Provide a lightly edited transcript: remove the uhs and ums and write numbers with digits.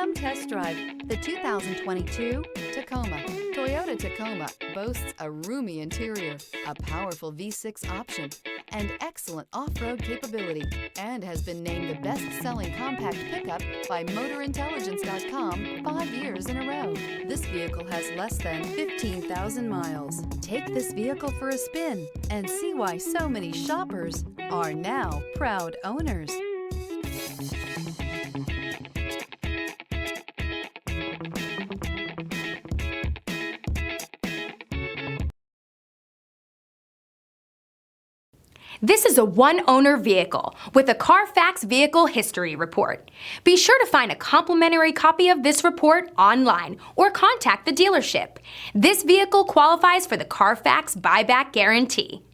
Come test drive the 2022 Tacoma. Toyota Tacoma boasts a roomy interior, a powerful V6 option, and excellent off-road capability, and has been named the best-selling compact pickup by MotorIntelligence.com 5 years in a row. This vehicle has less than 15,000 miles. Take this vehicle for a spin and see why so many shoppers are now proud owners. This is a one-owner vehicle with a Carfax Vehicle History Report. Be sure to find a complimentary copy of this report online or contact the dealership. This vehicle qualifies for the Carfax Buyback Guarantee.